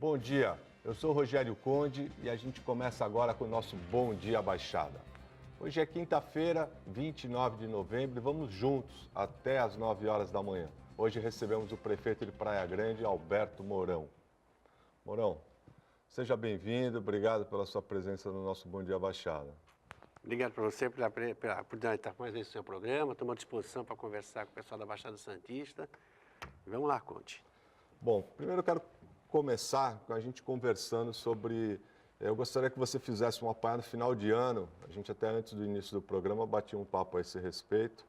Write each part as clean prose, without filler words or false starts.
Bom dia, eu sou Rogério Conde e a gente começa agora com o nosso Bom Dia Baixada. Hoje é quinta-feira, 29 de novembro e vamos juntos até às 9 horas da manhã. Hoje recebemos o prefeito de Praia Grande, Alberto Mourão. Mourão, seja bem-vindo, obrigado pela sua presença no nosso Bom Dia Baixada. Obrigado para você pela oportunidade de estar mais nesse seu programa. Estou à disposição para conversar com o pessoal da Baixada Santista. Vamos lá, Conte. Bom, primeiro eu quero começar com a gente conversando sobre... Eu gostaria que você fizesse um apanhado no final de ano. A gente até antes do início do programa batia um papo a esse respeito.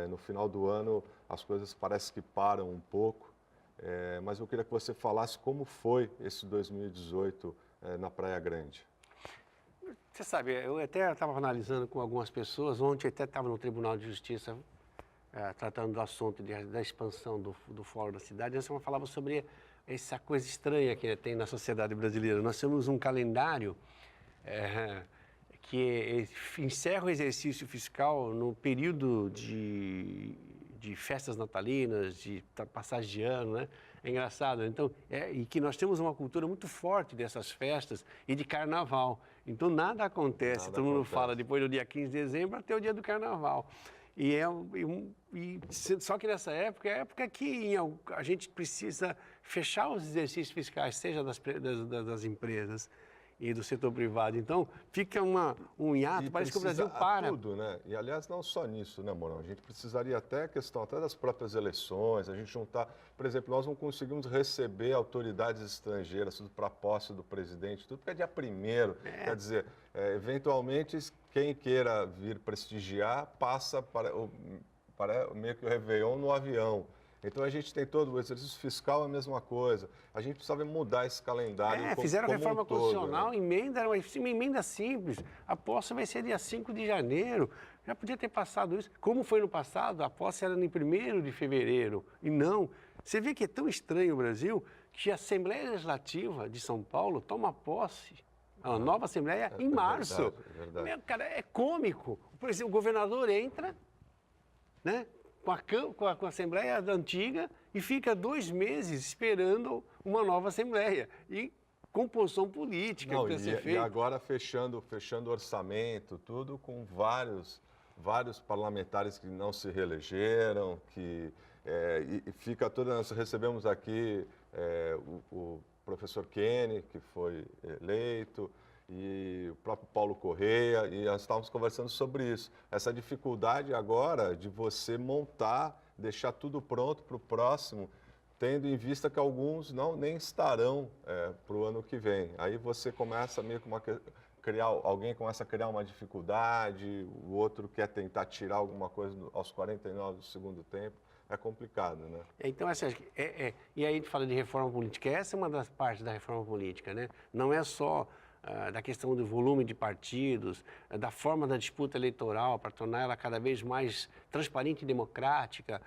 No final do ano as coisas parecem que param um pouco. Mas eu queria que você falasse como foi esse 2018 na Praia Grande. Você sabe, eu até estava analisando com algumas pessoas. Ontem até estava no Tribunal de Justiça tratando do assunto da expansão do Fórum da Cidade. Nós falava sobre essa coisa estranha que tem na sociedade brasileira. Nós temos um calendário que encerra o exercício fiscal no período de festas natalinas, de passagem de ano, né? É engraçado. Então, e que nós temos uma cultura muito forte dessas festas e de carnaval. Então, nada acontece. Todo mundo fala depois do dia 15 de dezembro até o dia do carnaval. Só que nessa época é a época que a gente precisa fechar os exercícios fiscais, seja das empresas e do setor privado. Então, fica um hiato, parece que o Brasil para. Tudo, né? E, aliás, não só nisso, né, Mourão? A gente precisaria até a questão até das próprias eleições, a gente juntar... Por exemplo, nós não conseguimos receber autoridades estrangeiras, tudo para a posse do presidente, tudo porque é dia 1º. Quer dizer, eventualmente, quem queira vir prestigiar, passa para meio que o Réveillon no avião. Então, a gente tem todo o exercício fiscal, a mesma coisa. A gente precisava mudar esse calendário fizeram como reforma um todo, constitucional, né? uma emenda simples. A posse vai ser dia 5 de janeiro. Já podia ter passado isso. Como foi no passado, a posse era no 1º de fevereiro. E não. Você vê que é tão estranho o Brasil que a Assembleia Legislativa de São Paulo toma posse, a nova Assembleia, em março. É verdade. Meu, cara, é cômico. Por exemplo, o governador entra, né? Com a Assembleia antiga e fica 2 meses esperando uma nova Assembleia. E composição política que precisa ser feita. E agora fechando o orçamento, tudo com vários parlamentares que não se reelegeram, e fica tudo... Nós recebemos aqui o professor Kenny, que foi eleito, e o próprio Paulo Correia, e nós estávamos conversando sobre isso. Essa dificuldade agora de você montar, deixar tudo pronto para o próximo, tendo em vista que alguns nem estarão para o ano que vem. Aí você começa meio que alguém começa a criar uma dificuldade, o outro quer tentar tirar alguma coisa aos 49 do segundo tempo. É complicado, né? Então, e aí a gente fala de reforma política. Essa é uma das partes da reforma política, né? Não é só da questão do volume de partidos, da forma da disputa eleitoral, para tornar ela cada vez mais transparente e democrática,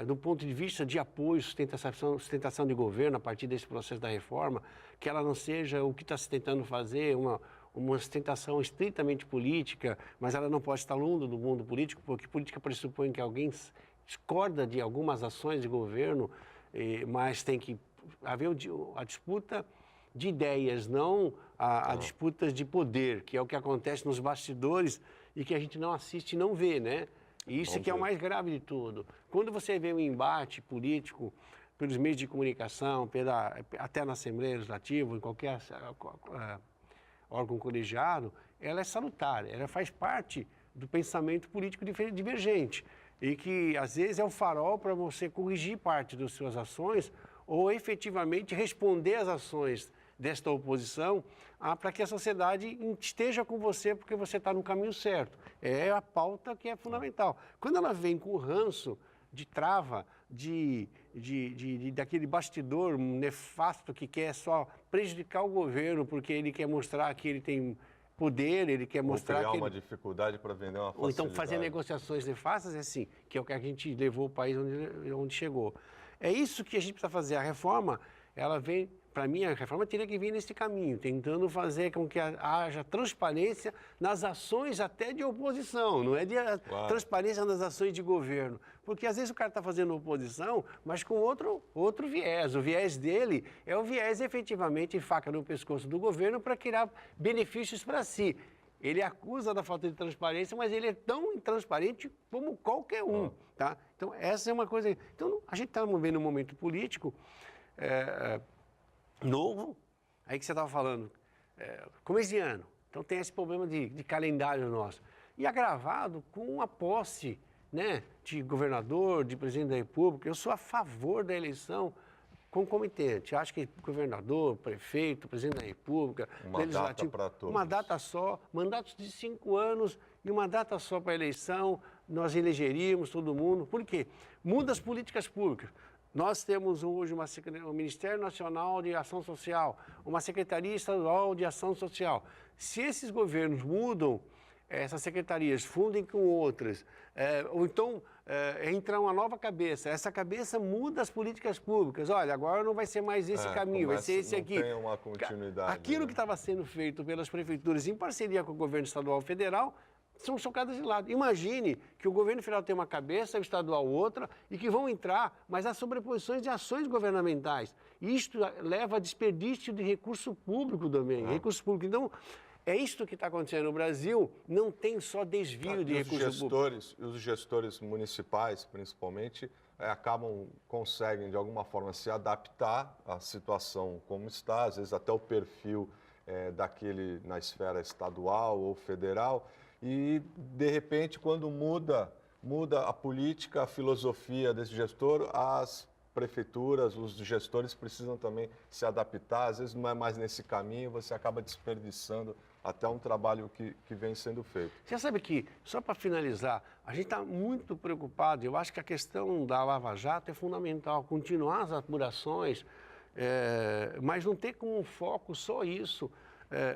do ponto de vista de apoio, sustentação de governo a partir desse processo da reforma, que ela não seja o que está se tentando fazer, uma sustentação estritamente política, mas ela não pode estar longe do mundo político, porque política pressupõe que alguém discorda de algumas ações de governo, mas tem que haver a disputa de ideias, não a disputas de poder, que é o que acontece nos bastidores e que a gente não assiste e não vê, né? E isso que é o mais grave de tudo. Quando você vê um embate político pelos meios de comunicação, até na Assembleia Legislativa, em qualquer órgão colegiado, ela é salutar, ela faz parte do pensamento político divergente e que, às vezes, é um farol para você corrigir parte das suas ações ou efetivamente responder às ações desta oposição para que a sociedade esteja com você porque você está no caminho certo. É a pauta que é fundamental. Quando ela vem com o ranço de trava, daquele bastidor nefasto que quer só prejudicar o governo porque ele quer mostrar que ele tem poder, ele quer mostrar criar uma dificuldade para vender uma facilidade. Ou então fazer negociações nefastas, assim, que é o que a gente levou o país onde chegou. É isso que a gente precisa fazer. A reforma, ela vem, para mim, a reforma teria que vir nesse caminho, tentando fazer com que haja transparência nas ações até de oposição, não é de transparência nas ações de governo. Porque às vezes o cara está fazendo oposição, mas com outro viés. O viés dele é o viés efetivamente faca no pescoço do governo para criar benefícios para si. Ele acusa da falta de transparência, mas ele é tão intransparente como qualquer um. Tá? Então, essa é uma coisa. Então, a gente está vivendo um momento político novo, aí que você estava falando, começo de ano. Então, tem esse problema de calendário nosso. E agravado com a posse, né, de governador, de presidente da República. Eu sou a favor da eleição concomitante. Acho que governador, prefeito, presidente da República, legislativo, data para todos. Uma data só, mandatos de 5 anos e uma data só para a eleição, nós elegeríamos todo mundo. Por quê? Muda as políticas públicas. Nós temos hoje o Ministério Nacional de Ação Social, uma Secretaria Estadual de Ação Social. Se esses governos mudam, essas secretarias fundem com outras, ou então entra uma nova cabeça. Essa cabeça muda as políticas públicas. Olha, agora não vai ser mais esse caminho, vai ser esse aqui. Não tem uma continuidade. Aquilo que estava sendo feito pelas prefeituras em parceria com o governo estadual e federal são chocadas de lado. Imagine que o governo federal tem uma cabeça, o estadual outra, e que vão entrar, mas há sobreposições de ações governamentais. Isto leva a desperdício de recurso público também. Recurso público. Então, é isso que está acontecendo no Brasil, não tem só desvio de recursos públicos. Os gestores municipais, principalmente, conseguem, de alguma forma, se adaptar à situação como está, às vezes até o perfil daquele na esfera estadual ou federal, e, de repente, quando muda a política, a filosofia desse gestor, as prefeituras, os gestores precisam também se adaptar, às vezes não é mais nesse caminho, você acaba desperdiçando até um trabalho que vem sendo feito. Você sabe que, só para finalizar, a gente está muito preocupado, eu acho que a questão da Lava Jato é fundamental, continuar as apurações, mas não ter como foco só isso.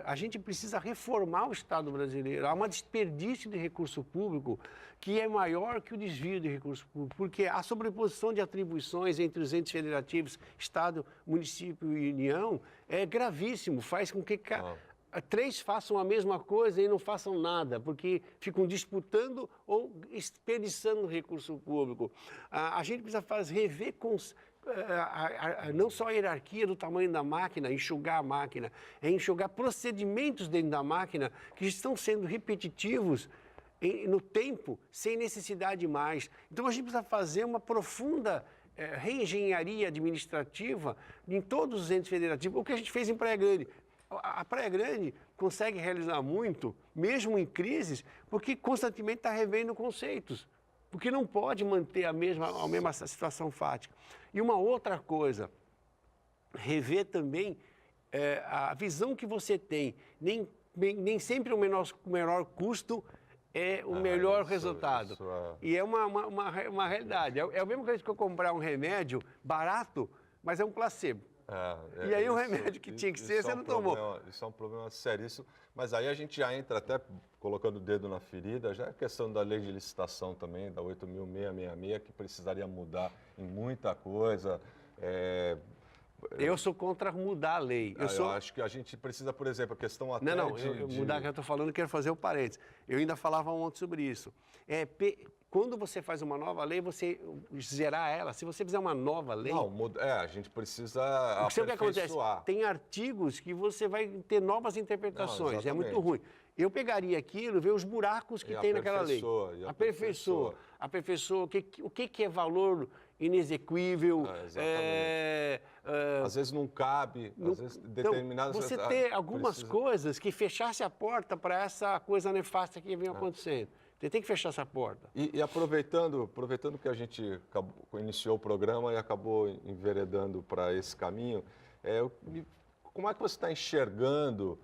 A gente precisa reformar o Estado brasileiro. Há um desperdício de recurso público que é maior que o desvio de recurso público, porque a sobreposição de atribuições entre os entes federativos, Estado, município e União, é gravíssimo, faz com que três façam a mesma coisa e não façam nada, porque ficam disputando ou desperdiçando recurso público. A gente precisa rever não só a hierarquia do tamanho da máquina, enxugar a máquina, é enxugar procedimentos dentro da máquina que estão sendo repetitivos no tempo, sem necessidade mais. Então, a gente precisa fazer uma profunda reengenharia administrativa em todos os entes federativos, o que a gente fez em Praia Grande. A Praia Grande consegue realizar muito, mesmo em crises, porque constantemente está revendo conceitos. Porque não pode manter a mesma situação fática. E uma outra coisa, rever também a visão que você tem. Nem sempre o menor custo é o melhor resultado. E é uma realidade. É a mesma coisa que eu comprar um remédio barato, mas é um placebo. E aí o remédio que tinha que ser, você não tomou. Isso é um problema seríssimo. Mas aí a gente já entra até colocando o dedo na ferida, já é questão da lei de licitação também, da 8.666, que precisaria mudar em muita coisa. Eu sou contra mudar a lei. Eu acho que a gente precisa, por exemplo, a questão até mudar que eu estou falando, quero fazer o parênteses. Eu ainda falava ontem sobre isso. Quando você faz uma nova lei, você zerar ela. Se você fizer uma nova lei... Não, a gente precisa aperfeiçoar. O que acontece? Tem artigos que você vai ter novas interpretações. É muito ruim. Eu pegaria aquilo, ver os buracos que tem naquela lei. Aperfeiçoa. O que é valor inexequível? Às vezes não cabe, às vezes determinadas... Então, você ter algumas coisas que fechasse a porta para essa coisa nefasta que vem acontecendo. Você tem que fechar essa porta. E aproveitando que a gente iniciou o programa e acabou enveredando para esse caminho, como é que você está enxergando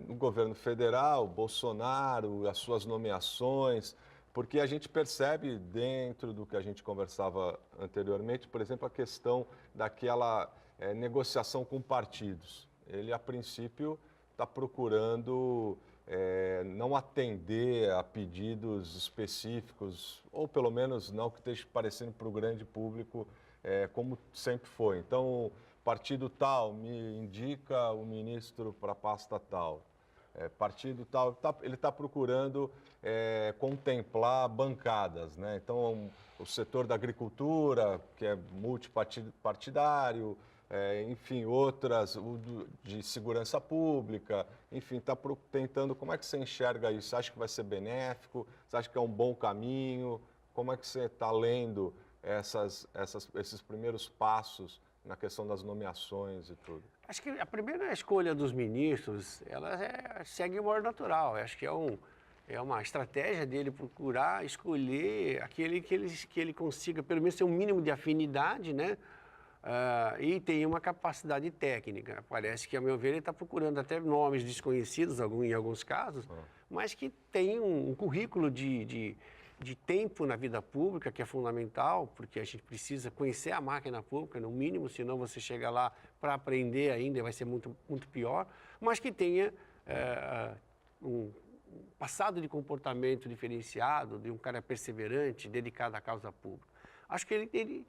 no governo federal, Bolsonaro, as suas nomeações? Porque a gente percebe dentro do que a gente conversava anteriormente, por exemplo, a questão daquela negociação com partidos. Ele, a princípio, está procurando... não atender a pedidos específicos, ou pelo menos não que esteja parecendo para o grande público como sempre foi. Então, partido tal me indica o ministro para a pasta tal. Partido tal, ele está procurando contemplar bancadas, né? Então, o setor da agricultura, que é multipartidário, enfim, outras, de segurança pública, enfim, está tentando. Como é que você enxerga isso? Você acha que vai ser benéfico? Você acha que é um bom caminho? Como é que você está lendo esses primeiros passos na questão das nomeações e tudo? Acho que a primeira escolha dos ministros, ela segue o ordem natural. Acho que é uma estratégia dele procurar escolher aquele que ele consiga, pelo menos, ter um mínimo de afinidade, né? E tem uma capacidade técnica. Parece que, a meu ver, ele está procurando até nomes desconhecidos, em alguns casos, mas que tem um currículo de tempo na vida pública, que é fundamental, porque a gente precisa conhecer a máquina pública, no mínimo, senão você chega lá para aprender ainda, vai ser muito, muito pior, mas que tenha um passado de comportamento diferenciado, de um cara perseverante, dedicado à causa pública. Acho que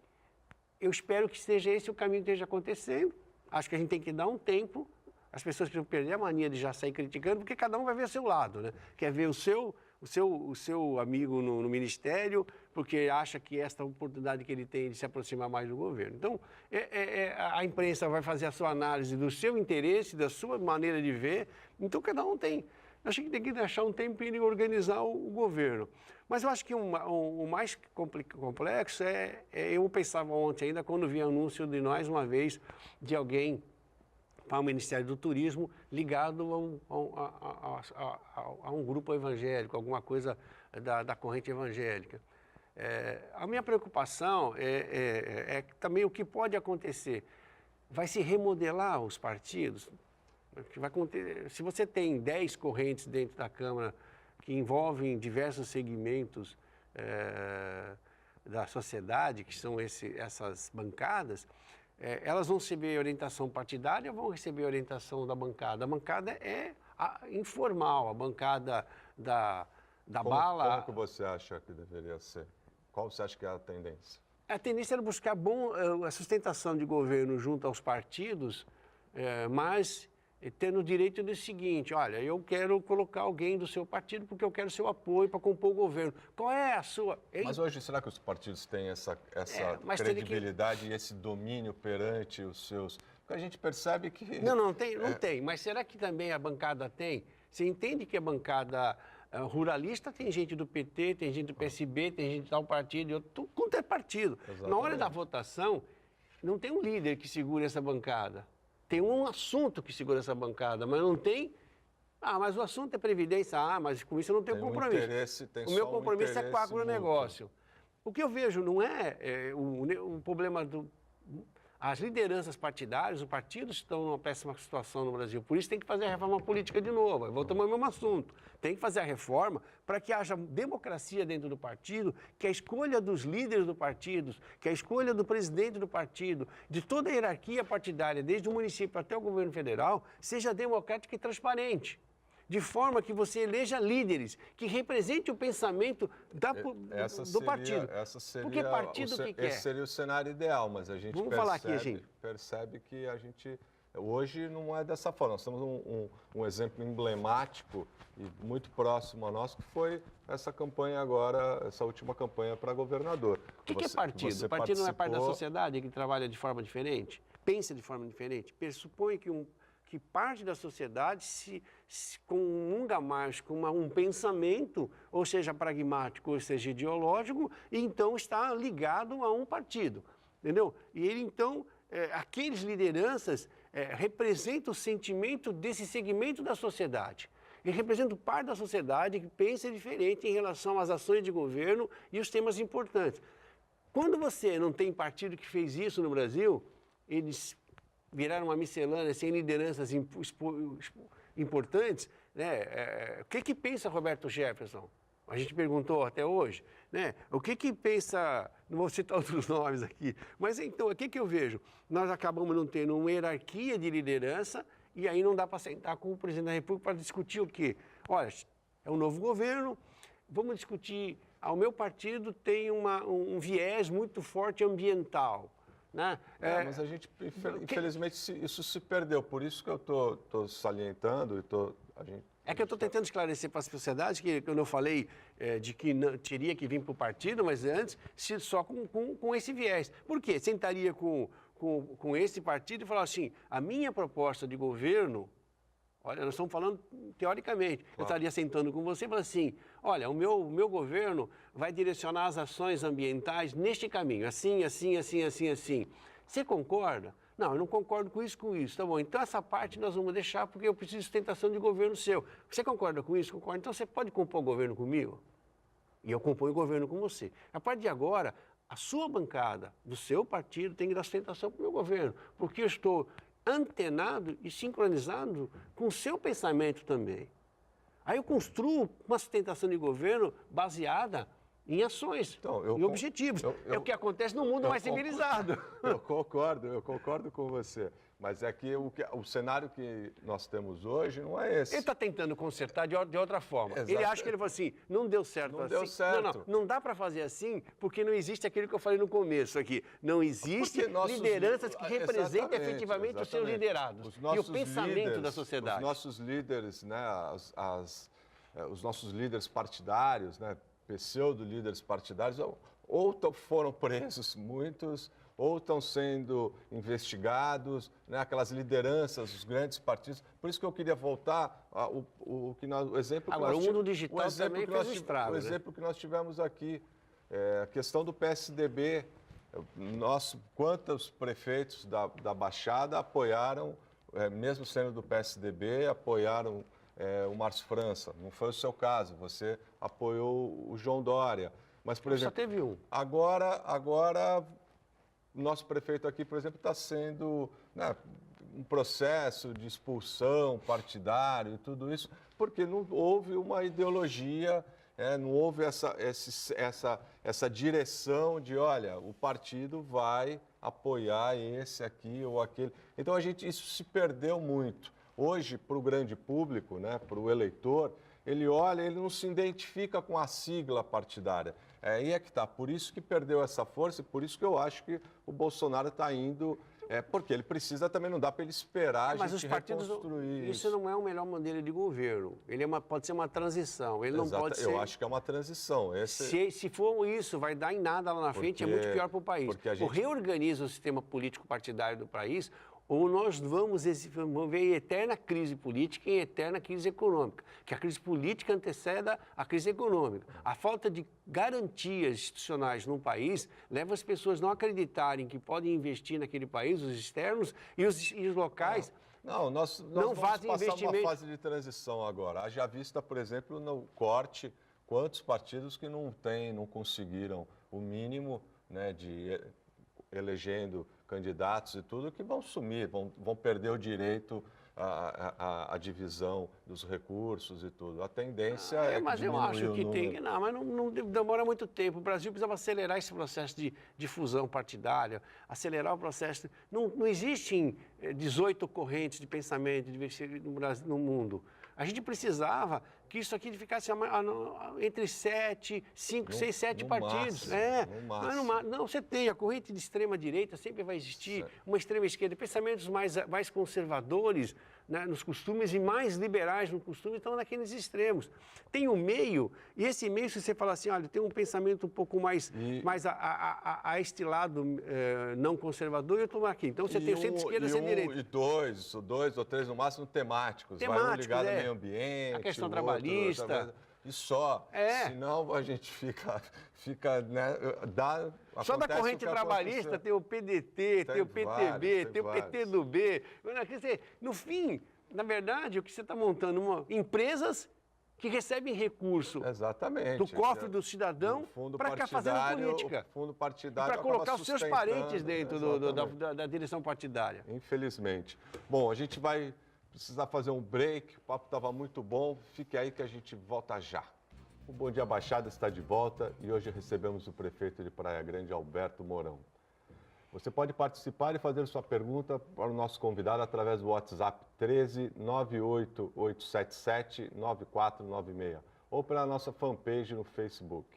eu espero que seja esse o caminho que esteja acontecendo. Acho que a gente tem que dar um tempo, as pessoas precisam perder a mania de já sair criticando, porque cada um vai ver o seu lado, né? Quer ver o seu amigo no ministério, porque acha que esta oportunidade que ele tem de se aproximar mais do governo. Então, a imprensa vai fazer a sua análise do seu interesse, da sua maneira de ver, então cada um tem. Acho que tem que deixar um tempinho e organizar o governo. Mas eu acho que o mais complexo eu pensava ontem ainda, quando vi anúncio de nós, uma vez, de alguém para o Ministério do Turismo ligado a um grupo evangélico, alguma coisa da corrente evangélica. A minha preocupação é também o que pode acontecer. Vai se remodelar os partidos? Se você tem 10 correntes dentro da Câmara que envolvem diversos segmentos da sociedade, que são essas bancadas, elas vão receber orientação partidária ou vão receber orientação da bancada? A bancada é informal, a bancada da bala... Como que você acha que deveria ser? Qual você acha que é a tendência? A tendência era buscar a sustentação de governo junto aos partidos, mas tendo o direito do seguinte: olha, eu quero colocar alguém do seu partido porque eu quero seu apoio para compor o governo. Qual é a sua... Mas hoje, será que os partidos têm essa credibilidade e esse domínio perante os seus... Porque a gente percebe que... Não tem. Mas será que também a bancada tem? Você entende que a bancada ruralista tem gente do PT, tem gente do PSB, tem gente de tal partido, quanto é partido. Exatamente. Na hora da votação, não tem um líder que segure essa bancada. Tem um assunto que segura essa bancada, mas não tem... mas o assunto é previdência. Mas com isso eu não tenho compromisso. O meu compromisso é com o agronegócio. O que eu vejo não o problema as lideranças partidárias, os partidos estão numa péssima situação no Brasil. Por isso tem que fazer a reforma política de novo. Voltamos ao mesmo assunto. Tem que fazer a reforma para que haja democracia dentro do partido, que a escolha dos líderes do partido, que a escolha do presidente do partido, de toda a hierarquia partidária, desde o município até o governo federal, seja democrática e transparente. De forma que você eleja líderes que representem o pensamento do partido. Porque partido que quer? Esse seria o cenário ideal, mas a gente percebe que a gente hoje não é dessa forma. Nós temos um exemplo emblemático e muito próximo a nós, que foi essa campanha agora, essa última campanha para governador. O que é partido? O partido não é parte da sociedade que trabalha de forma diferente? Pensa de forma diferente? Pressupõe que parte da sociedade se comunga mais com um pensamento, ou seja, pragmático, ou seja, ideológico, e então está ligado a um partido, entendeu? E ele, então, aqueles lideranças representam o sentimento desse segmento da sociedade. Ele representa parte da sociedade que pensa diferente em relação às ações de governo e os temas importantes. Quando você não tem partido que fez isso no Brasil, eles viraram uma miscelânea sem lideranças importantes, né? O que pensa Roberto Jefferson? A gente perguntou até hoje, né? O que pensa, não vou citar outros nomes aqui, mas então, o que eu vejo? Nós acabamos não tendo uma hierarquia de liderança e aí não dá para sentar com o presidente da República para discutir o quê? Olha, é um novo governo, vamos discutir, o meu partido tem um viés muito forte ambiental. Né? Mas a gente, infelizmente, isso se perdeu. Por isso que eu estou salientando É que eu estou tentando esclarecer para a sociedade que, quando eu falei de que não, teria que vir para o partido, mas antes, só com esse viés. Por quê? Sentaria com esse partido e falar assim, a minha proposta de governo, olha, nós estamos falando teoricamente, eu estaria sentando com você e falando assim, olha, o meu governo vai direcionar as ações ambientais neste caminho, assim, assim, assim, assim, assim. Você concorda? Não, eu não concordo com isso, tá bom. Então essa parte nós vamos deixar porque eu preciso de sustentação de governo seu. Você concorda com isso? Concordo. Então você pode compor o governo comigo? E eu componho o governo com você. A partir de agora, a sua bancada do seu partido tem que dar sustentação para o meu governo, porque eu estou antenado e sincronizado com o seu pensamento também. Aí eu construo uma sustentação de governo baseada em ações, em objetivos. É o que acontece no mundo mais civilizado. Eu concordo com você. Mas é que o cenário que nós temos hoje não é esse. Ele está tentando consertar de outra forma. Exato. Ele acha que ele falou assim, não deu certo não assim. Deu certo. Não dá para fazer assim, porque não existe aquilo que eu falei no começo aqui. Não existe lideranças que representem efetivamente os seus liderados e o pensamento da sociedade. Os nossos líderes, né, os nossos líderes partidários, né, pseudo-líderes partidários, ou foram presos muitos, ou estão sendo investigados, né, aquelas lideranças, os grandes partidos. Por isso que eu queria voltar o exemplo. Agora, o mundo digital também fez um estrago. O exemplo que nós tivemos aqui, a questão do PSDB. Quantos prefeitos da Baixada apoiaram, mesmo sendo do PSDB, apoiaram o Márcio França? Não foi o seu caso, você apoiou o João Dória. Mas, por exemplo, só teve um. Agora o nosso prefeito aqui, por exemplo, está sendo, né, um processo de expulsão partidário e tudo isso, porque não houve uma ideologia, não houve essa direção de, olha, o partido vai apoiar esse aqui ou aquele. Então, isso se perdeu muito. Hoje, para o grande público, né, para o eleitor, ele olha, ele não se identifica com a sigla partidária. Aí é que está. Por isso que perdeu essa força e por isso que eu acho que o Bolsonaro está indo... porque ele precisa também, não dá para ele esperar a gente reconstruir isso. Não é o melhor modelo de governo. Ele pode ser uma transição. Ele não pode ser... Eu acho que é uma transição. Se for isso, vai dar em nada lá na frente, é muito pior para o país. Ou reorganiza o sistema político partidário do país, ou nós vamos ver eterna crise política e eterna crise econômica, que a crise política anteceda a crise econômica. A falta de garantias institucionais num país leva as pessoas a não acreditarem que podem investir naquele país, os externos e os locais. Nós vamos fazem passar investimento. uma fase de transição agora. Haja vista, por exemplo, no corte, quantos partidos que não conseguiram o mínimo, né, de elegendo candidatos e tudo, que vão sumir, vão perder o direito à divisão dos recursos e tudo. A tendência é mas eu acho que tem... Não, mas não demora muito tempo. O Brasil precisava acelerar esse processo de fusão partidária, acelerar o processo... Não existem 18 correntes de pensamento no mundo. A gente precisava que isso aqui ficasse entre 7, 5, 6, 7 partidos. Não, você tem a corrente de extrema-direita, sempre vai existir, uma extrema-esquerda, pensamentos mais conservadores, né, nos costumes e mais liberais no costume, estão naqueles extremos. Tem o meio, e esse meio, se você falar assim, olha, tem um pensamento um pouco mais a este lado não conservador, eu estou aqui. Então você tem o centro-esquerda e centro-direita. E dois ou três, no máximo, temáticos. Vai um ligado ao meio ambiente, a questão trabalhista. E só. Senão a gente fica né, só da corrente trabalhista tem o PDT, tem o PTB, tem o PTdoB. No fim, na verdade, o que você está montando empresas que recebem recurso do cofre do cidadão para ficar fazendo política. Fundo partidário para colocar os seus parentes dentro da direção partidária. Infelizmente. Bom, a gente vai precisar fazer um break, o papo estava muito bom, fique aí que a gente volta já. O Bom Dia Baixada está de volta e hoje recebemos o prefeito de Praia Grande, Alberto Mourão. Você pode participar e fazer sua pergunta para o nosso convidado através do WhatsApp 13 98877 9496 ou pela nossa fanpage no Facebook.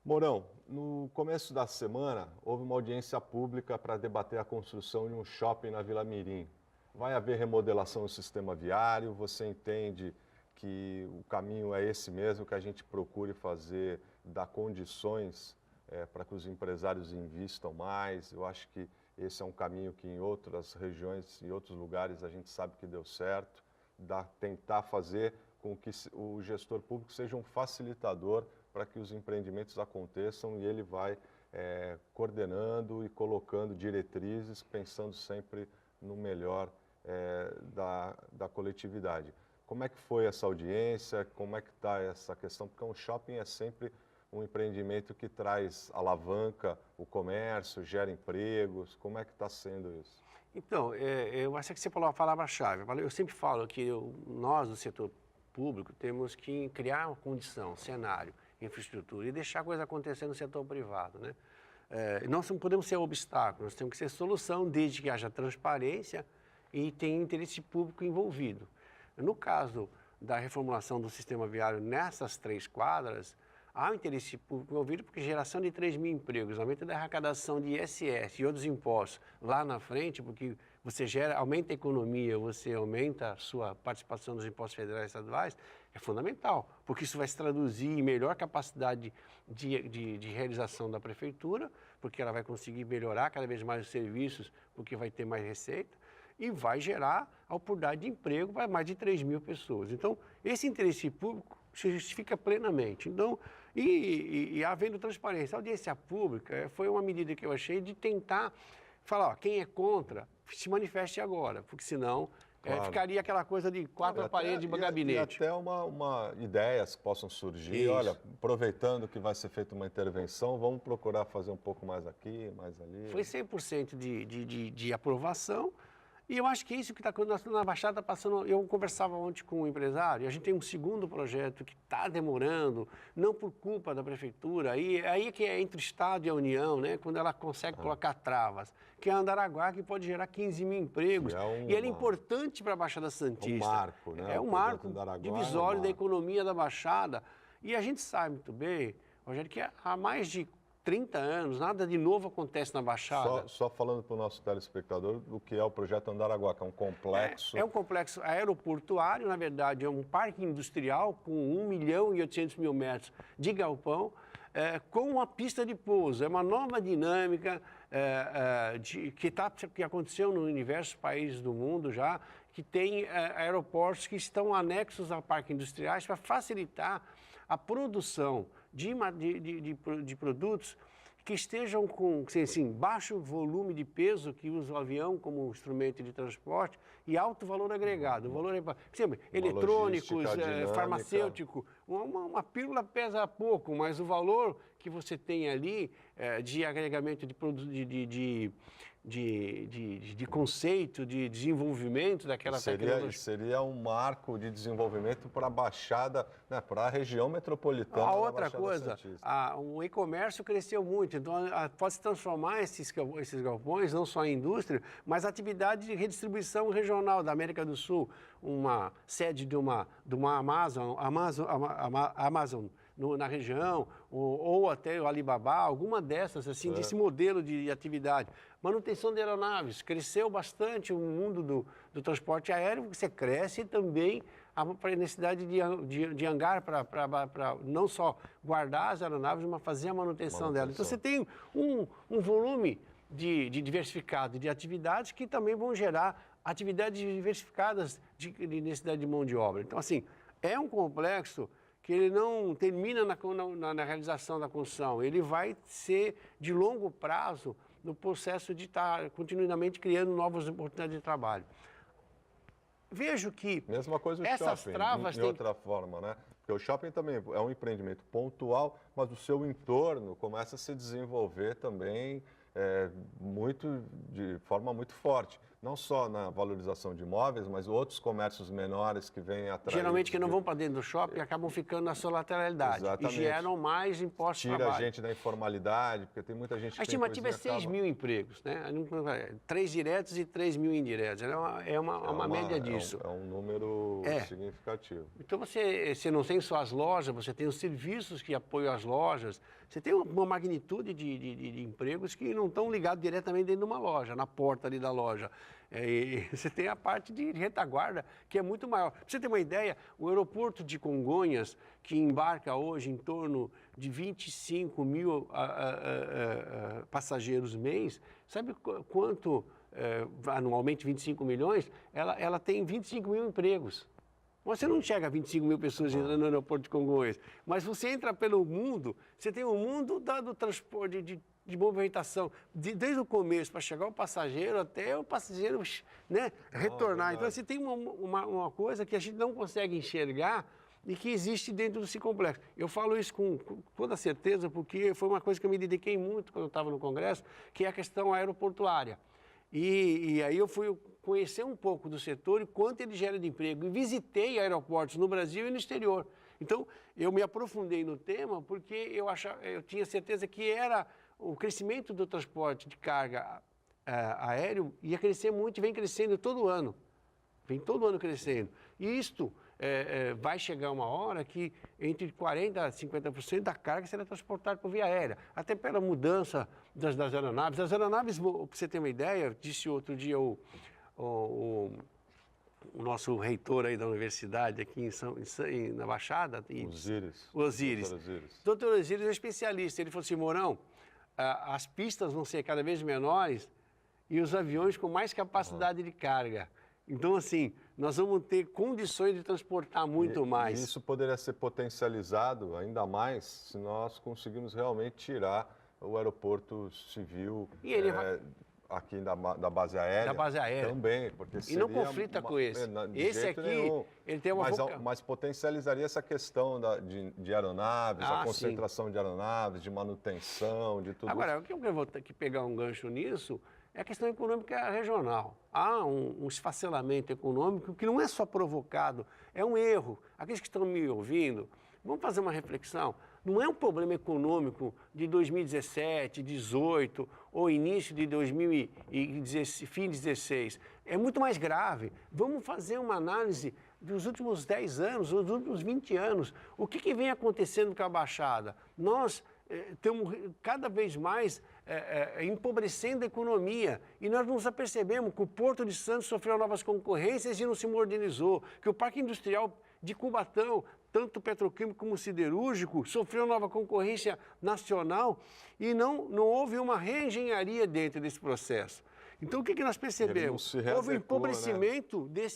Mourão, no começo da semana, houve uma audiência pública para debater a construção de um shopping na Vila Mirim. Vai haver remodelação do sistema viário, você entende que o caminho é esse mesmo, que a gente procure fazer, dar condições para que os empresários invistam mais. Eu acho que esse é um caminho que em outras regiões, em outros lugares, a gente sabe que deu certo. Tentar fazer com que o gestor público seja um facilitador para que os empreendimentos aconteçam e ele vai coordenando e colocando diretrizes, pensando sempre no melhor da coletividade. Como é que foi essa audiência? Como é que está essa questão? Porque um shopping é sempre um empreendimento que traz alavanca o comércio, gera empregos. Como é que está sendo isso? Então, eu acho que você falou a palavra-chave. Eu sempre falo que nós, do setor público, temos que criar uma condição, cenário, infraestrutura e deixar a coisa acontecer no setor privado, né? Nós não podemos ser obstáculo, nós temos que ser solução desde que haja transparência e tenha interesse público envolvido. No caso da reformulação do sistema viário nessas 3 quadras, há um interesse público envolvido porque geração de 3 mil empregos, aumento da arrecadação de ISS e outros impostos lá na frente, porque você aumenta a economia, você aumenta a sua participação nos impostos federais e estaduais, é fundamental, porque isso vai se traduzir em melhor capacidade de realização da prefeitura, porque ela vai conseguir melhorar cada vez mais os serviços, porque vai ter mais receita, e vai gerar a oportunidade de emprego para mais de 3 mil pessoas. Então, esse interesse público se justifica plenamente. Então, havendo transparência, a audiência pública foi uma medida que eu achei de tentar falar, quem é contra, se manifeste agora, porque senão ficaria aquela coisa de 4 paredes de gabinete. E até ideias que possam surgir. Isso. Olha, aproveitando que vai ser feita uma intervenção, vamos procurar fazer um pouco mais aqui, mais ali. Foi 100% de aprovação. E eu acho que é isso que está acontecendo na Baixada, passando. Eu conversava ontem com um empresário, e a gente tem um segundo projeto que está demorando, não por culpa da prefeitura, aí é que é entre o Estado e a União, né, quando ela consegue colocar travas, que é a Andaraguá, que pode gerar 15 mil empregos. E ele é importante para a Baixada Santista. É um marco, né? É um marco divisório da economia da Baixada. E a gente sabe muito bem, Rogério, que há mais de 30 anos, nada de novo acontece na Baixada. Só falando para o nosso telespectador o que é o projeto Andaraguá, que é um complexo... É um complexo aeroportuário, na verdade, é um parque industrial com 1.800.000 metros de galpão, com uma pista de pouso. É uma nova dinâmica que aconteceu no universo países do mundo já, que tem aeroportos que estão anexos a parques industriais para facilitar a produção de produtos que estejam com assim, baixo volume de peso, que usa o avião como instrumento de transporte, e alto valor agregado. O valor por exemplo, eletrônicos, farmacêutico. Uma pílula pesa pouco, mas o valor que você tem ali de agregamento de produtos de conceito, de desenvolvimento daquela tecnologia. Seria um marco de desenvolvimento para a Baixada, né, para a região metropolitana. A outra coisa, o e-comércio cresceu muito, então pode se transformar esses galpões, não só em indústria, mas atividade de redistribuição regional da América do Sul, uma sede de uma Amazon na região, ou até o Alibaba, alguma dessas, assim, desse modelo de atividade. Manutenção de aeronaves, cresceu bastante o mundo do transporte aéreo, você cresce e também a necessidade de hangar para não só guardar as aeronaves, mas fazer a manutenção delas. Então você tem um volume de diversificado de atividades que também vão gerar atividades diversificadas de necessidade de mão de obra. Então, assim, é um complexo que ele não termina na realização da construção, ele vai ser de longo prazo no processo de estar continuamente criando novas oportunidades de trabalho. Vejo que mesma coisa o essas shopping, travas em outra forma, né? Porque o shopping também é um empreendimento pontual, mas o seu entorno começa a se desenvolver também de forma muito forte. não só na valorização de imóveis, mas outros comércios menores que vêm atrás. Geralmente que não vão para dentro do shopping acabam ficando na sua lateralidade. Exatamente. E geram mais impostos de trabalho. Tira a gente da informalidade, porque tem muita gente que A estimativa é 6 mil empregos, né? 3 diretos e 3 mil indiretos. É uma média disso. É um número significativo. Então você não tem só as lojas, você tem os serviços que apoiam as lojas, você tem uma magnitude de empregos que não estão ligados diretamente dentro de uma loja, na porta ali da loja. E você tem a parte de retaguarda, que é muito maior. Para você ter uma ideia, o aeroporto de Congonhas, que embarca hoje em torno de 25 mil passageiros mês, sabe quanto, anualmente 25 milhões? Ela tem 25 mil empregos. Você não chega a 25 mil pessoas entrando no aeroporto de Congonhas, mas você entra pelo mundo, você tem o mundo do transporte, de movimentação, desde o começo, para chegar o passageiro até o passageiro, né, retornar. Então, você tem uma coisa que a gente não consegue enxergar e que existe dentro desse complexo. Eu falo isso com toda certeza, porque foi uma coisa que eu me dediquei muito quando eu estava no Congresso, que é a questão aeroportuária. E aí eu fui conhecer um pouco do setor e quanto ele gera de emprego. E visitei aeroportos no Brasil e no exterior. Então, eu me aprofundei no tema porque eu tinha certeza que era o crescimento do transporte de carga aéreo ia crescer muito e vem crescendo todo ano. Vem todo ano crescendo. E isto vai chegar uma hora que entre 40% a 50% da carga será transportada por via aérea. Até pela mudança das aeronaves. As aeronaves, para você ter uma ideia, disse outro dia o nosso reitor aí da universidade aqui na Baixada. Osíris. Doutor Osíris é especialista. Ele falou assim, Mourão, as pistas vão ser cada vez menores e os aviões com mais capacidade de carga. Então, assim, nós vamos ter condições de transportar muito mais. Isso poderia ser potencializado ainda mais se nós conseguirmos realmente tirar o aeroporto civil aqui da base aérea. Da base aérea. Também, porque e não conflita com esse. Esse aqui, ele tem uma... Mas potencializaria essa questão de aeronaves, a concentração de aeronaves, de manutenção, de tudo isso. Agora, o que eu vou ter que pegar um gancho nisso é a questão econômica regional. Há um esfacelamento econômico que não é só provocado, é um erro. Aqueles que estão me ouvindo, vamos fazer uma reflexão. Não é um problema econômico de 2017, 2018 ou início de 2016, fim de 2016. É muito mais grave. Vamos fazer uma análise dos últimos 10 anos, dos últimos 20 anos. O que vem acontecendo com a Baixada? Nós estamos cada vez mais empobrecendo a economia e nós nos apercebemos que o Porto de Santos sofreu novas concorrências e não se modernizou, que o Parque Industrial de Cubatão, tanto petroquímico como siderúrgico, sofreu nova concorrência nacional e não houve uma reengenharia dentro desse processo. Então, o que nós percebemos? Houve um empobrecimento, né,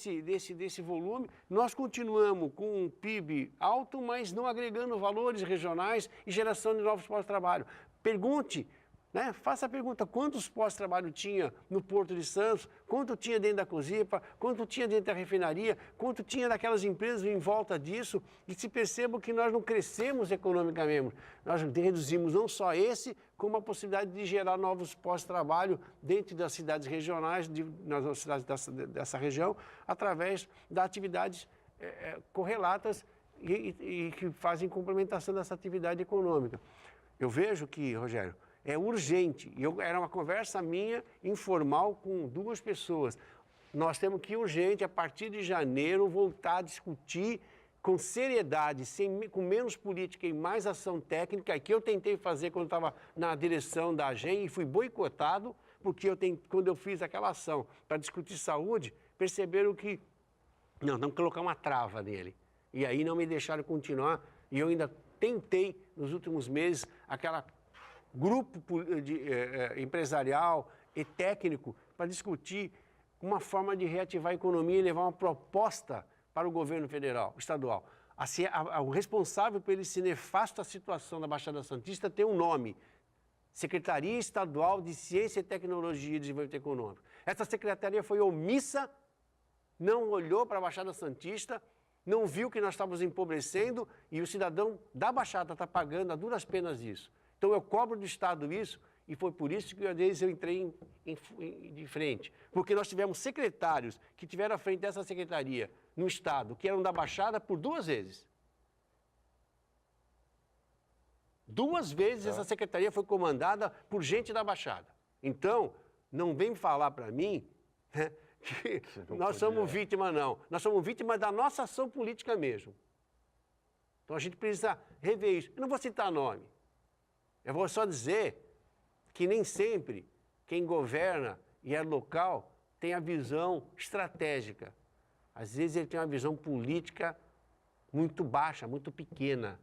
desse volume. Nós continuamos com um PIB alto, mas não agregando valores regionais e geração de novos postos de trabalho. Pergunte, né? Faça a pergunta, quantos postos de trabalho tinha no Porto de Santos, quanto tinha dentro da COSIPA, quanto tinha dentro da refinaria, quanto tinha daquelas empresas em volta disso, e se perceba que nós não crescemos economicamente. Nós reduzimos não só esse, como a possibilidade de gerar novos postos de trabalho dentro das cidades regionais, nas cidades dessa região, através das atividades correlatas e que fazem complementação dessa atividade econômica. Eu vejo que, Rogério, é urgente. Era uma conversa minha, informal, com 2 pessoas. Nós temos que, urgente, a partir de janeiro, voltar a discutir com seriedade, com menos política e mais ação técnica, que eu tentei fazer quando estava na direção da AGEM e fui boicotado, porque quando eu fiz aquela ação para discutir saúde, perceberam que, não, temos que colocar uma trava nele. E aí não me deixaram continuar, e eu ainda tentei, nos últimos meses, aquela grupo empresarial e técnico para discutir uma forma de reativar a economia e levar uma proposta para o governo federal, estadual. O responsável por esse nefasta situação da Baixada Santista tem um nome: Secretaria Estadual de Ciência, Tecnologia e Desenvolvimento Econômico. Essa secretaria foi omissa, não olhou para a Baixada Santista, não viu que nós estávamos empobrecendo e o cidadão da Baixada está pagando a duras penas isso. Então, eu cobro do Estado isso E foi por isso que, às vezes, eu entrei de frente. Porque nós tivemos secretários que tiveram à frente dessa secretaria no Estado, que eram da Baixada por 2 vezes. 2 vezes essa secretaria foi comandada por gente da Baixada. Então, não vem falar para mim, né, que nós somos vítima, não. Nós somos vítimas da nossa ação política mesmo. Então, a gente precisa rever isso. Eu não vou citar nome. Eu vou só dizer que nem sempre quem governa e é local tem a visão estratégica. Às vezes ele tem uma visão política muito baixa, muito pequena,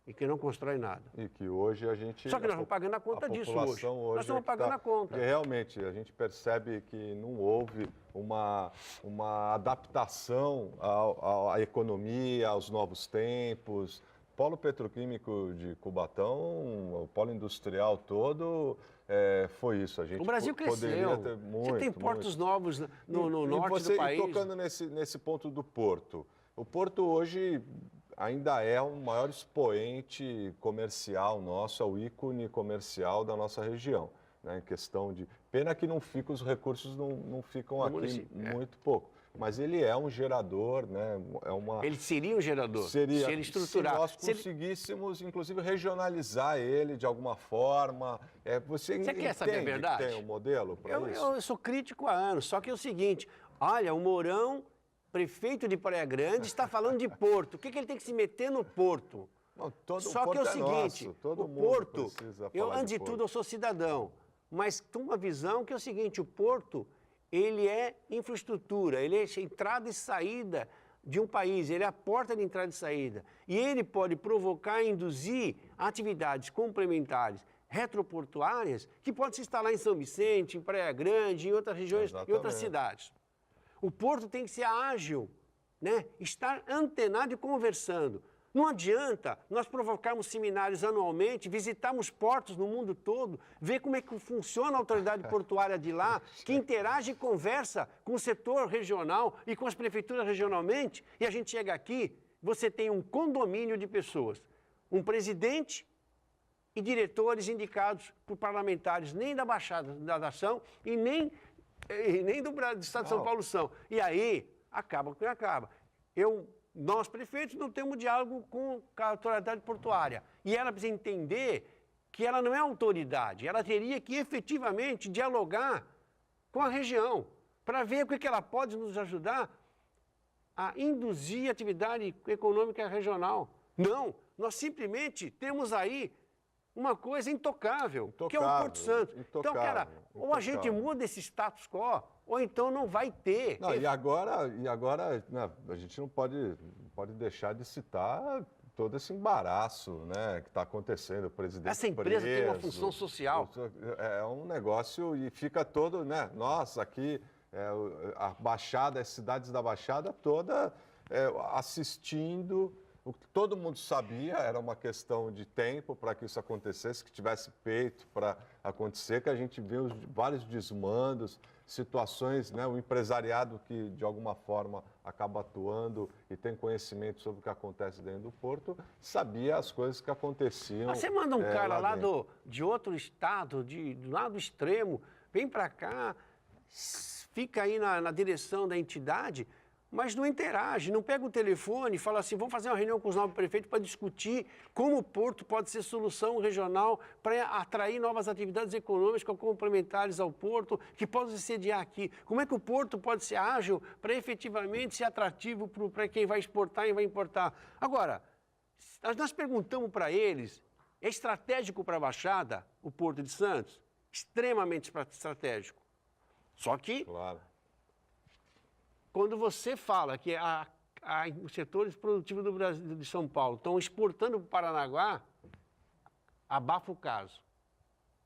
e que não constrói nada. E que hoje a gente... Só que nós estamos pagando a conta disso hoje. Nós estamos pagando a conta. Porque realmente a gente percebe que não houve uma adaptação à economia, aos novos tempos. O polo petroquímico de Cubatão, o polo industrial todo, foi isso. A gente o Brasil cresceu. Ter muito, você tem portos novos no norte do país. E tocando nesse ponto do porto. O porto hoje ainda é o maior expoente comercial nosso, é o ícone comercial da nossa região. Né? Em questão de... Pena que os recursos não ficam aqui muito pouco. Mas ele é um gerador, né? Ele seria um gerador, se ele estruturar. Se nós conseguíssemos, inclusive, regionalizar ele de alguma forma. Você quer saber a verdade? Tem um modelo para isso? Eu sou crítico há anos, só que é o seguinte, olha, o Mourão, prefeito de Praia Grande, está falando de porto. O que ele tem que se meter no porto? Não, só que é o seguinte, o porto, antes de tudo, eu sou cidadão, mas tenho uma visão que é o seguinte, o porto... Ele é infraestrutura, ele é entrada e saída de um país, ele é a porta de entrada e saída. E ele pode provocar e induzir atividades complementares retroportuárias que podem se instalar em São Vicente, em Praia Grande, em outras regiões, em outras cidades. O porto tem que ser ágil, né? Estar antenado e conversando. Não adianta nós provocarmos seminários anualmente, visitarmos portos no mundo todo, ver como é que funciona a autoridade portuária de lá, que interage e conversa com o setor regional e com as prefeituras regionalmente, e a gente chega aqui, você tem um condomínio de pessoas, um presidente e diretores indicados por parlamentares, nem da Baixada da Nação e nem do Estado de São Paulo são. E aí, acaba o que acaba. Nós, prefeitos, não temos diálogo com a autoridade portuária. E ela precisa entender que ela não é autoridade. Ela teria que, efetivamente, dialogar com a região para ver o que ela pode nos ajudar a induzir a atividade econômica regional. Não, nós simplesmente temos aí uma coisa intocável, que é o Porto Santo. Então, cara, ou a gente muda esse status quo, ou então não vai ter. Não, e agora né, a gente não pode deixar de citar todo esse embaraço, né, que está acontecendo, o presidente Essa empresa tem uma função social. É um negócio e fica todo, né, nós aqui, a Baixada, as cidades da Baixada toda assistindo. O que todo mundo sabia era uma questão de tempo para que isso acontecesse, que tivesse peito para acontecer, que a gente viu vários desmandos, situações, né, o empresariado que de alguma forma acaba atuando e tem conhecimento sobre o que acontece dentro do porto, sabia as coisas que aconteciam. Mas você manda um cara lá de outro estado, do lado extremo, vem para cá, fica aí na direção da entidade, mas não interage, não pega o telefone e fala assim, vamos fazer uma reunião com os novos prefeitos para discutir como o porto pode ser solução regional para atrair novas atividades econômicas complementares ao porto, que possam se sediar aqui. Como é que o porto pode ser ágil para efetivamente ser atrativo para quem vai exportar e vai importar? Agora, nós perguntamos para eles, é estratégico para a Baixada, o Porto de Santos? Extremamente estratégico. Só que... Claro. Quando você fala que os setores produtivos do Brasil, de São Paulo estão exportando para o Paranaguá, abafa o caso.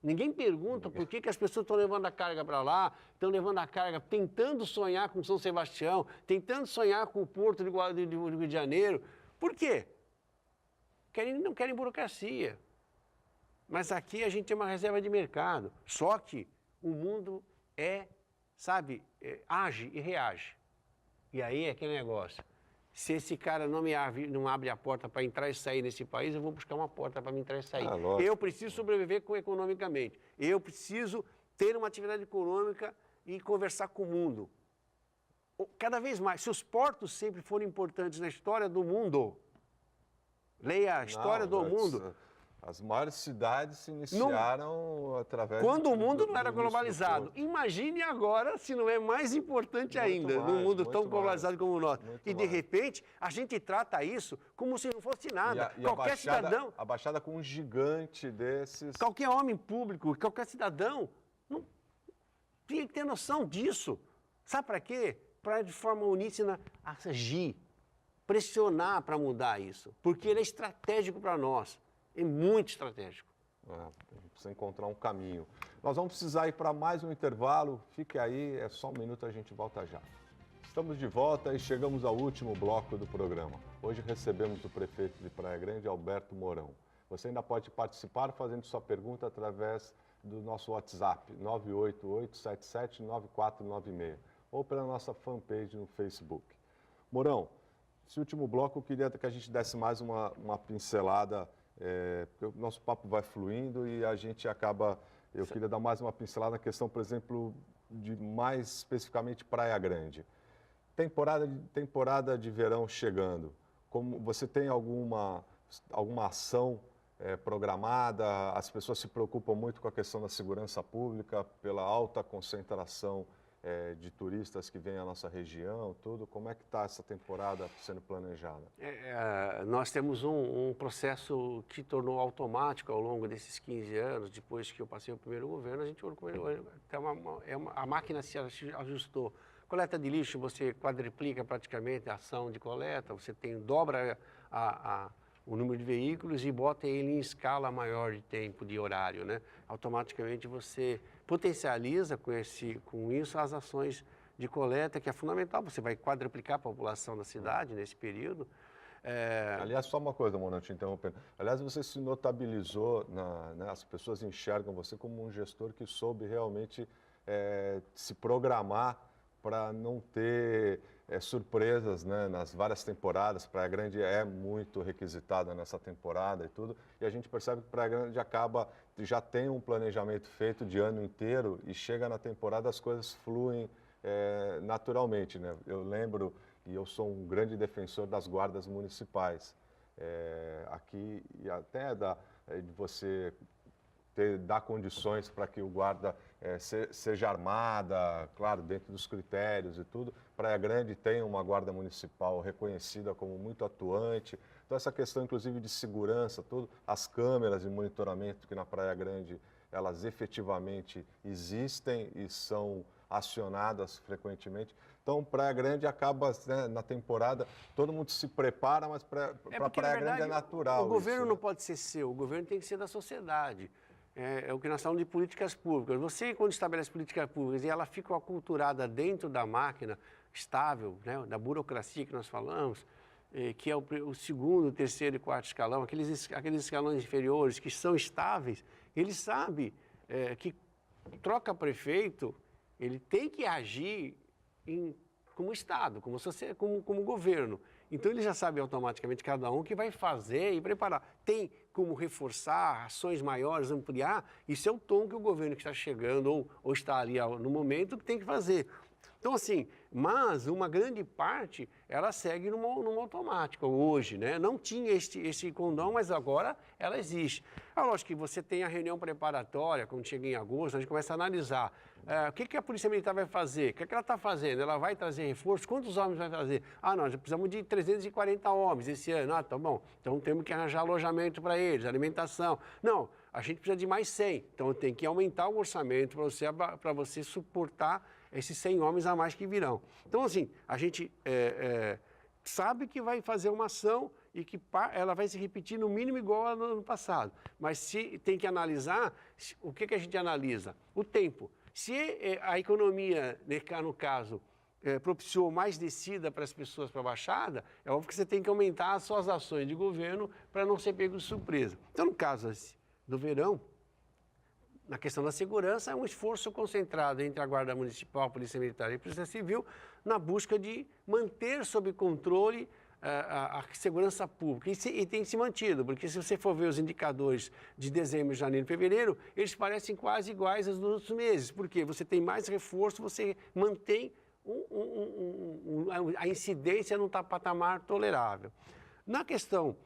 Ninguém pergunta por que as pessoas estão levando a carga para lá, estão levando a carga, tentando sonhar com São Sebastião, tentando sonhar com o Porto do Rio de Janeiro. Por quê? Não querem burocracia. Mas aqui a gente tem uma reserva de mercado. Só que o mundo age e reage. E aí é aquele negócio. Se esse cara não abre a porta para entrar e sair nesse país, eu vou buscar uma porta para me entrar e sair. Eu preciso sobreviver economicamente. Eu preciso ter uma atividade econômica e conversar com o mundo. Cada vez mais, se os portos sempre foram importantes na história do mundo, leia a história do mundo. As maiores cidades se iniciaram através... Quando o mundo não era globalizado. Imagine agora se não é mais importante ainda, num mundo tão globalizado como o nosso. E, de repente, a gente trata isso como se não fosse nada. Qualquer cidadão... A Baixada com um gigante desses... Qualquer homem público, qualquer cidadão, não tinha que ter noção disso. Sabe para quê? Para, de forma uníssona, agir, pressionar para mudar isso. Porque ele é estratégico para nós. É muito estratégico. A gente precisa encontrar um caminho. Nós vamos precisar ir para mais um intervalo. Fique aí, é só um minuto, a gente volta já. Estamos de volta e chegamos ao último bloco do programa. Hoje recebemos o prefeito de Praia Grande, Alberto Mourão. Você ainda pode participar fazendo sua pergunta através do nosso WhatsApp, 988-77-9496, ou pela nossa fanpage no Facebook. Mourão, esse último bloco eu queria que a gente desse mais uma pincelada, porque o nosso papo vai fluindo e a gente acaba... Eu queria dar mais uma pincelada na questão, por exemplo, de mais especificamente Praia Grande. Temporada de verão chegando. Como você tem alguma ação programada? As pessoas se preocupam muito com a questão da segurança pública, pela alta concentração de turistas que vêm à nossa região, tudo. Como é que está essa temporada sendo planejada? Nós temos um processo que tornou automático ao longo desses 15 anos, depois que eu passei o primeiro governo, a máquina se ajustou. Coleta de lixo, você quadriplica praticamente a ação de coleta, você dobra o número de veículos e bota ele em escala maior de tempo, de horário, né? Automaticamente você potencializa com isso as ações de coleta, que é fundamental. Você vai quadruplicar a população da cidade nesse período. Aliás, só uma coisa, Mourão, te interrompendo. Aliás, você se notabilizou, as pessoas enxergam você como um gestor que soube realmente se programar para não ter surpresas, né, nas várias temporadas. Praia Grande é muito requisitada nessa temporada e tudo, e a gente percebe que Praia Grande já tem um planejamento feito de ano inteiro e chega na temporada as coisas fluem naturalmente, né? Eu lembro, e eu sou um grande defensor das guardas municipais, aqui, e até de você dar condições para que o guarda seja armada, claro, dentro dos critérios e tudo. Praia Grande tem uma guarda municipal reconhecida como muito atuante. Então, essa questão, inclusive, de segurança, tudo, as câmeras de monitoramento que na Praia Grande, elas efetivamente existem e são acionadas frequentemente. Então, Praia Grande acaba, né, na temporada, todo mundo se prepara, mas para Praia Grande é natural. O governo não pode ser seu, o governo tem que ser da sociedade. É o que nós chamamos de políticas públicas. Você, quando estabelece políticas públicas e ela fica aculturada dentro da máquina estável, né, da burocracia que nós falamos, que é o segundo, terceiro e quarto escalão, aqueles escalões inferiores que são estáveis, ele sabe que troca prefeito, ele tem que agir como Estado, como governo. Então, ele já sabe automaticamente cada um o que vai fazer e preparar. Tem como reforçar, ações maiores, ampliar. Isso é o tom que o governo que está chegando ou está ali no momento que tem que fazer. Então, assim, mas uma grande parte, ela segue numa automática hoje, né? Não tinha esse condão, mas agora ela existe. Lógico que você tem a reunião preparatória, quando chega em agosto, a gente começa a analisar o que a Polícia Militar vai fazer, o que ela está fazendo, ela vai trazer reforço, quantos homens vai fazer? Nós precisamos de 340 homens esse ano. Tá bom, então temos que arranjar alojamento para eles, alimentação. Não, a gente precisa de mais 100, então tem que aumentar o orçamento para você suportar esses 100 homens a mais que virão. Então, assim, a gente sabe que vai fazer uma ação e que ela vai se repetir no mínimo igual ao ano passado. Mas se tem que analisar, o que a gente analisa? O tempo. Se a economia, no caso, propiciou mais descida para as pessoas para a Baixada, é óbvio que você tem que aumentar as suas ações de governo para não ser pego de surpresa. Então, no caso do verão, na questão da segurança, é um esforço concentrado entre a Guarda Municipal, a Polícia Militar e a Polícia Civil na busca de manter sob controle a segurança pública e tem se mantido, porque se você for ver os indicadores de dezembro, janeiro e fevereiro, eles parecem quase iguais aos dos outros meses, porque você tem mais reforço, você mantém a incidência num patamar tolerável. Na questão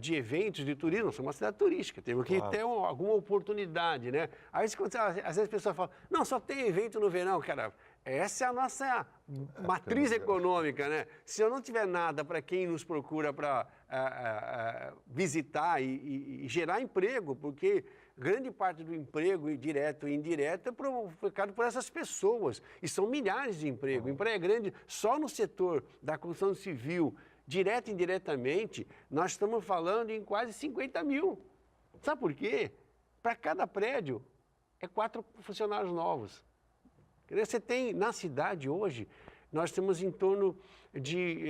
de eventos de turismo, nós somos uma cidade turística, temos que ter alguma oportunidade, né? Aí, às vezes a pessoa fala, não, só tem evento no verão, cara. Essa é a nossa matriz econômica, né? Se eu não tiver nada para quem nos procura para visitar e gerar emprego, porque grande parte do emprego, direto e indireto, é provocado por essas pessoas. E são milhares de empregos. Em Praia Grande, só no setor da construção civil, direto e indiretamente, nós estamos falando em quase 50 mil. Sabe por quê? Para cada prédio, é 4 funcionários novos. Você tem, na cidade hoje, nós temos em torno de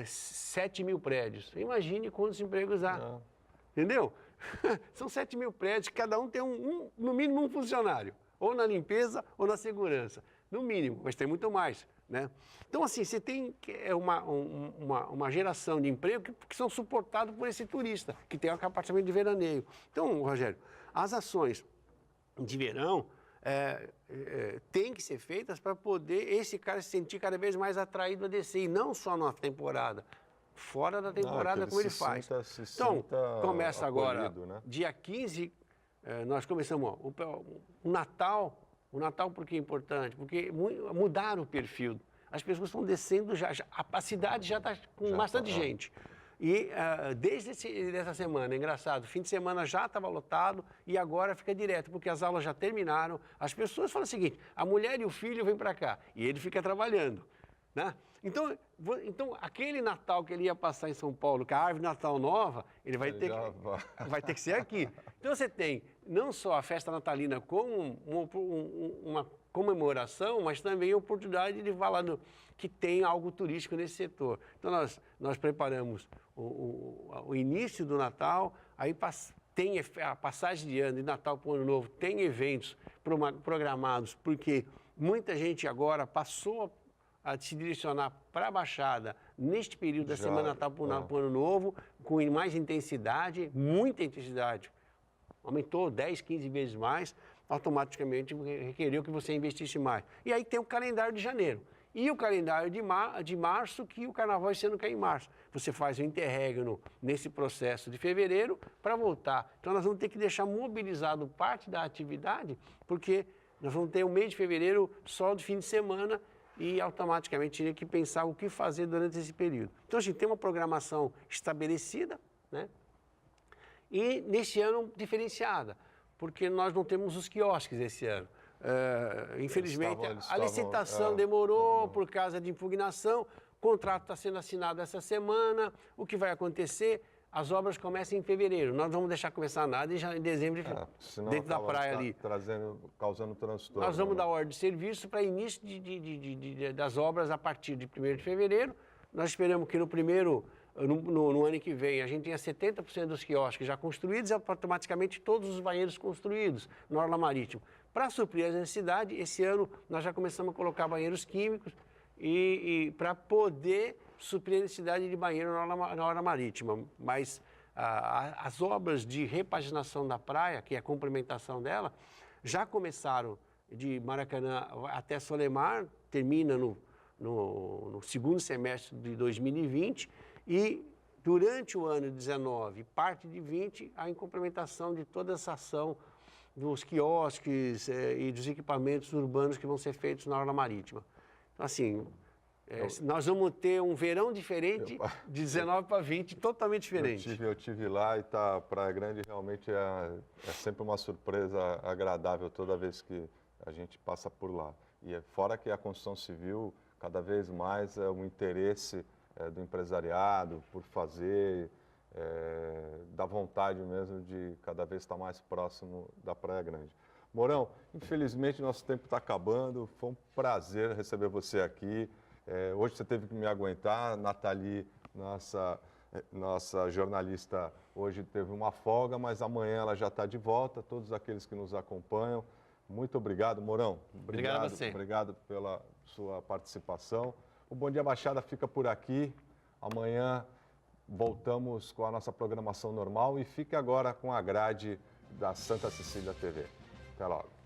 7 mil prédios. Imagine quantos empregos há. Entendeu? São 7 mil prédios, cada um tem no mínimo um funcionário. Ou na limpeza ou na segurança. No mínimo, mas tem muito mais. Né? Então, assim, você tem uma geração de emprego que são suportados por esse turista, que tem um apartamento de veraneio. Então, Rogério, as ações de verão têm que ser feitas para poder esse cara se sentir cada vez mais atraído a descer, e não só na temporada, fora da temporada, como ele faz. Então, começa agora, né? Dia 15, nós começamos o Natal. O Natal por que é importante? Porque mudaram o perfil. As pessoas estão descendo já. A cidade já está com bastante gente. E desde essa semana, engraçado, fim de semana já estava lotado e agora fica direto, porque as aulas já terminaram. As pessoas falam o seguinte, a mulher e o filho vêm para cá e ele fica trabalhando. Né? Então, aquele Natal que ele ia passar em São Paulo, com a árvore de Natal nova, ele vai ter que ser aqui. Então, você tem não só a festa natalina como uma comemoração, mas também a oportunidade de falar que tem algo turístico nesse setor. Então, nós preparamos o início do Natal, aí tem a passagem de ano, de Natal para o Ano Novo, tem eventos programados, porque muita gente agora passou a se direcionar para a Baixada neste período da Semana Natal para o Ano Novo, com mais intensidade, muita intensidade. Aumentou 10, 15 vezes mais, automaticamente requeriu que você investisse mais. E aí tem o calendário de janeiro. E o calendário de março, que o carnaval esse ano cai em março. Você faz o interregno nesse processo de fevereiro para voltar. Então nós vamos ter que deixar mobilizado parte da atividade, porque nós vamos ter o mês de fevereiro só de fim de semana, e automaticamente tinha que pensar o que fazer durante esse período. Então, a gente tem uma programação estabelecida, né? E nesse ano diferenciada, porque nós não temos os quiosques esse ano. Infelizmente, a licitação demorou por causa de impugnação, o contrato está sendo assinado essa semana, o que vai acontecer? As obras começam em fevereiro, nós não vamos deixar começar nada e já em dezembro, dentro da praia ali. Causando transtorno. Nós vamos dar ordem de serviço para início das obras a partir de 1º de fevereiro. Nós esperamos que no ano que vem, a gente tenha 70% dos quiosques já construídos e automaticamente todos os banheiros construídos na orla marítima. Para suprir a necessidade, esse ano nós já começamos a colocar banheiros químicos e para poder suprir a necessidade de banheiro na orla marítima. Mas as obras de repaginação da praia, que é a complementação dela, já começaram de Maracanã até Solemar, termina no segundo semestre de 2020 e durante o ano de 19, parte de 20, a complementação de toda essa ação dos quiosques e dos equipamentos urbanos que vão ser feitos na orla marítima. Então, assim, nós vamos ter um verão diferente de 19 para 20, totalmente diferente. Eu tive lá e Praia Grande realmente é sempre uma surpresa agradável toda vez que a gente passa por lá. E fora que a construção civil, cada vez mais é um interesse do empresariado por fazer, da vontade mesmo de cada vez estar mais próximo da Praia Grande. Mourão, infelizmente nosso tempo está acabando, foi um prazer receber você aqui. Hoje você teve que me aguentar, Nathalie, nossa jornalista, hoje teve uma folga, mas amanhã ela já está de volta. Todos aqueles que nos acompanham, muito obrigado, Mourão. Obrigado a você. Obrigado pela sua participação. O Bom Dia Baixada fica por aqui. Amanhã voltamos com a nossa programação normal e fique agora com a grade da Santa Cecília TV. Até logo.